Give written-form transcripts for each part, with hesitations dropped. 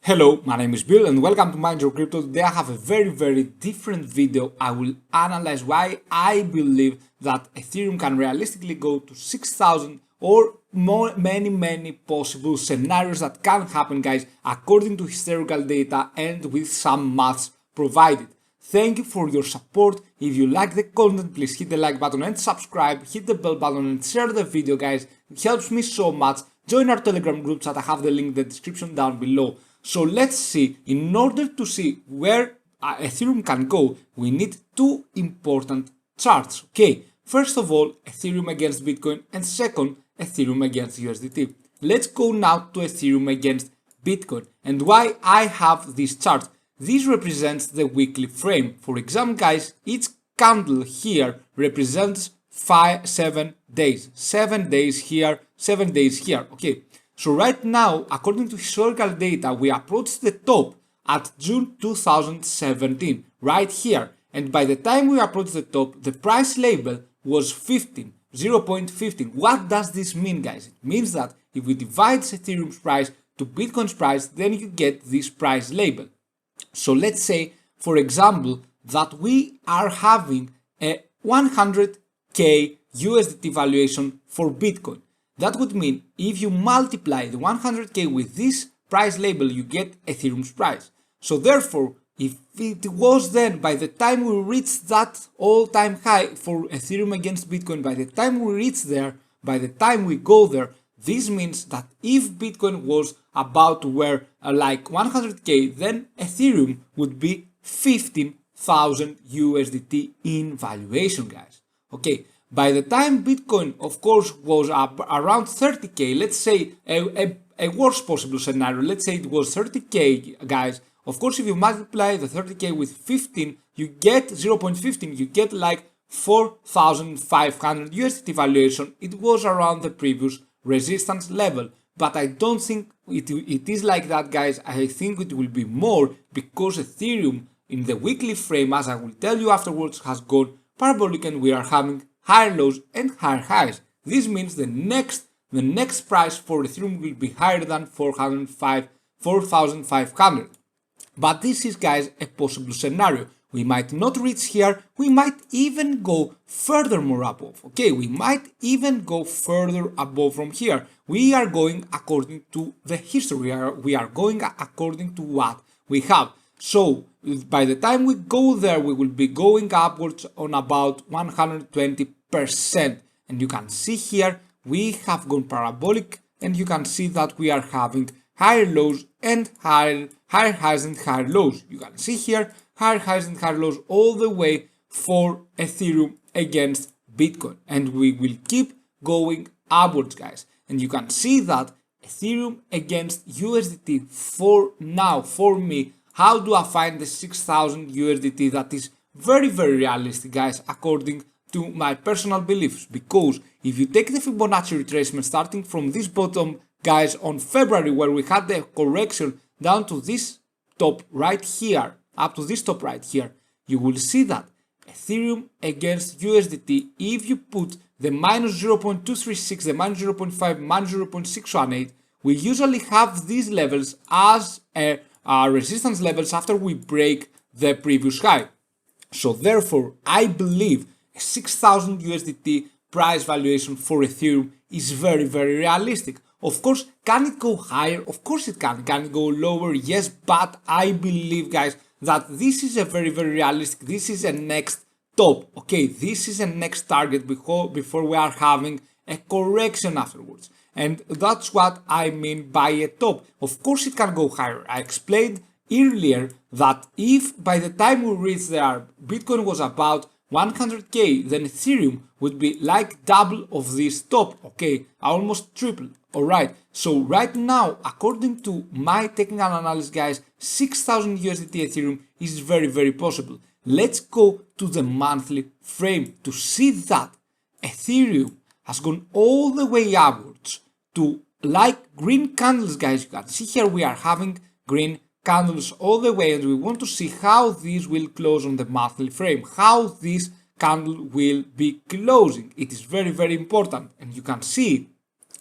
Hello, my name is Bill and welcome to MindYourCrypto. Today I have a very different video. I will analyze why I believe that Ethereum can realistically go to 6,000 or many possible scenarios that can happen, guys, according to historical data and with some maths provided. Thank you for your support. If you like the content, please hit the like button and subscribe, hit the bell button and share the video, guys. It helps me so much. Join our Telegram groups that I have the link in the description down below. So let's see, in order to see where Ethereum can go, we need two important charts, okay? First of all, Ethereum against Bitcoin, and second, Ethereum against USDT. Let's go now to Ethereum against Bitcoin. And why I have this chart. This represents the weekly frame. For example, guys, each candle here represents 7 days. 7 days here, 7 days here, okay? So right now, according to historical data, we approached the top at June 2017, right here. And by the time we approached the top, the price label was 0.15. What does this mean, guys? It means that if we divide Ethereum's price to Bitcoin's price, then you get this price label. So let's say, for example, that we are having a 100k USDT valuation for Bitcoin. That would mean if you multiply the 100k with this price label, you get Ethereum's price. So therefore, if it was then, by the time we reach that all-time high for Ethereum against Bitcoin, by the time we reach there, by the time we go there, this means that if Bitcoin was about to wear like 100k, then Ethereum would be 15,000 USDT in valuation, guys. Okay. By the time Bitcoin, of course, was up around 30k, let's say a worst possible scenario, let's say it was 30k, guys. Of course, if you multiply the 30k with 15, you get 0.15, you get like 4,500 USDT valuation. It was around the previous resistance level, but I don't think it is like that, guys. I think it will be more because Ethereum in the weekly frame, as I will tell you afterwards, has gone parabolic and we are having higher lows and higher highs. This means the next price for Ethereum will be higher than 4,500. But this is, guys, a possible scenario. We might not reach here, we might even go furthermore above. Okay, we might even go further above from here. We are going according to the history, we are going according to what we have. So by the time we go there, we will be going upwards on about 120%. And you can see here, we have gone parabolic, and you can see that we are having higher lows and higher highs and higher lows. You can see here, higher highs and higher lows all the way for Ethereum against Bitcoin. And we will keep going upwards, guys. And you can see that Ethereum against USDT for now, for me, how do I find the 6,000 USDT that is very realistic, guys, according to my personal beliefs? Because if you take the Fibonacci retracement starting from this bottom, guys, on February, where we had the correction down to this top right here, up to this top right here, you will see that Ethereum against USDT, if you put the minus 0.236, the minus 0.5, minus 0.618, we usually have these levels as resistance levels after we break the previous high. So therefore, I believe a 6,000 USDT price valuation for Ethereum is very realistic. Of course, can it go higher? Of course it can. Can it go lower? Yes, but I believe, guys, that this is a very realistic. This is a next top. Okay, this is a next target before we are having a correction afterwards. And that's what I mean by a top. Of course it can go higher. I explained earlier that if by the time we reach there, Bitcoin was about 100k, then Ethereum would be like double of this top, okay, almost triple. Alright, so right now, according to my technical analysis, guys, 6,000 USDT Ethereum is very possible. Let's go to the monthly frame to see that Ethereum has gone all the way upwards to like green candles, guys. You can see here we are having green candles all the way, and we want to see how this will close on the monthly frame, how this candle will be closing. It is very important, and you can see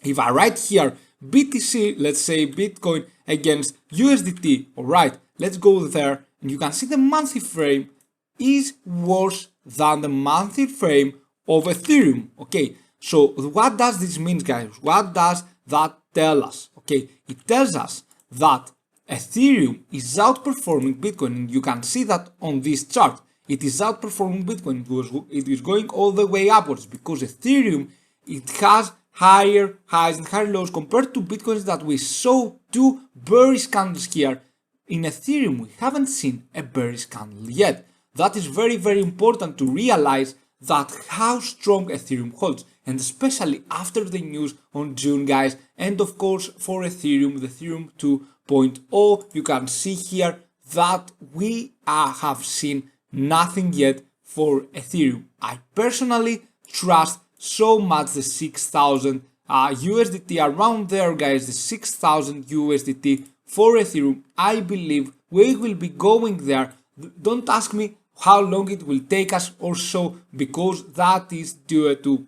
if I write here BTC, let's say Bitcoin against USDT. Alright, let's go there, and you can see the monthly frame is worse than the monthly frame of Ethereum. Okay, so what does this mean, guys? What does that tell us? Okay, it tells us that Ethereum is outperforming Bitcoin, and you can see that on this chart. It is outperforming Bitcoin. It is going all the way upwards because Ethereum, it has higher highs and higher lows compared to Bitcoins that we saw two bearish candles here. In Ethereum, we haven't seen a bearish candle yet. That is very, very important to realize that how strong Ethereum holds, and especially after the news on June, guys. And of course, for Ethereum, the Ethereum 2.0, you can see here that we have seen nothing yet for Ethereum. I personally trust so much the 6,000 USDT around there, guys. The 6,000 USDT for Ethereum. I believe we will be going there. Don't ask me how long it will take us or so, because that is due to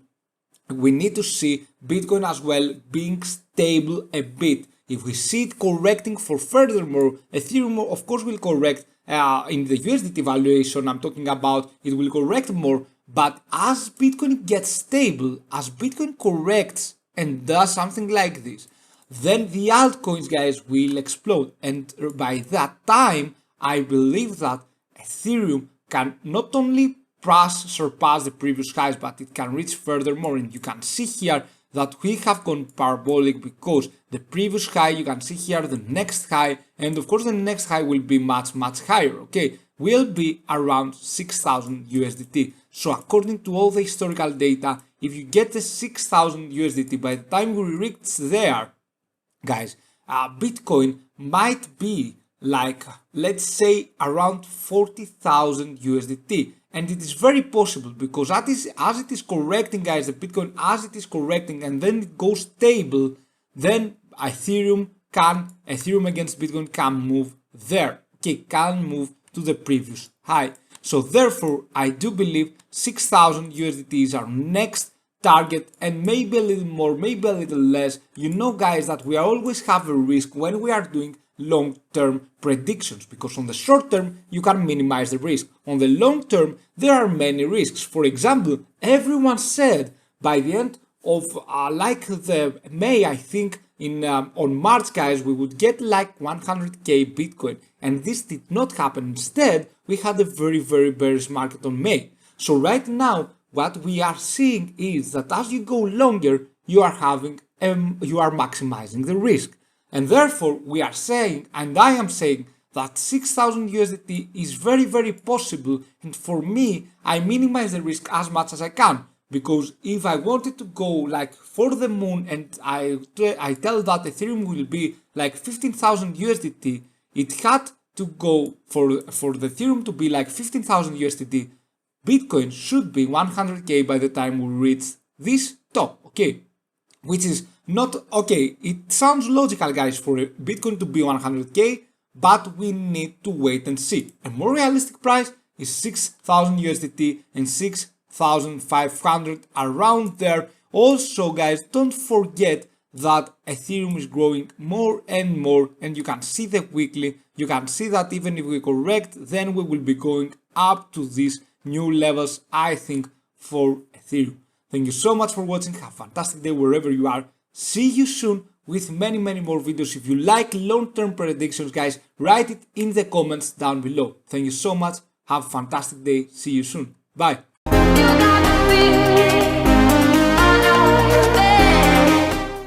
we need to see Bitcoin as well being stable a bit. If we see it correcting for furthermore, Ethereum of course will correct in the USDT valuation I'm talking about, it will correct more. But as Bitcoin gets stable, as Bitcoin corrects and does something like this, then the altcoins, guys, will explode. And by that time, I believe that Ethereum can not only surpass the previous highs, but it can reach furthermore. And you can see here that we have gone parabolic because the previous high, you can see here the next high, and of course the next high will be much higher. Okay, will be around 6,000 USDT. So according to all the historical data, if you get the 6,000 USDT by the time we reach there, guys, Bitcoin might be like, let's say, around 40,000 USDT. And it is very possible because as it is correcting, guys, the Bitcoin, as it is correcting and then it goes stable, then Ethereum against Bitcoin can move there. Okay, can move to the previous high. So therefore, I do believe 6,000 USDT is our next target, and maybe a little more, maybe a little less. You know, guys, that we always have a risk when we are doing long-term predictions, because on the short term you can minimize the risk. On the long term there are many risks. For example, everyone said by the end of like the May, I think on March, guys, we would get like 100k Bitcoin, and this did not happen. Instead, we had a very bearish market on May. So right now what we are seeing is that as you go longer, you are maximizing the risk. And therefore, we are saying, and I am saying, that 6,000 USDT is very possible. And for me, I minimize the risk as much as I can. Because if I wanted to go like for the moon, and I tell that Ethereum will be like 15,000 USDT, it had to go for the Ethereum to be like 15,000 USDT. Bitcoin should be 100k by the time we reach this top, okay? Which is not okay. It sounds logical, guys, for Bitcoin to be 100k, but we need to wait and see. A more realistic price is 6,000 USDT and 6,500 around there. Also, guys, don't forget that Ethereum is growing more and more, and you can see the weekly. You can see that even if we correct, then we will be going up to these new levels, I think, for Ethereum. Thank you so much for watching. Have a fantastic day wherever you are. See you soon with many more videos. If you like long-term predictions, guys, write it in the comments down below. Thank you so much. Have a fantastic day. See you soon. Bye.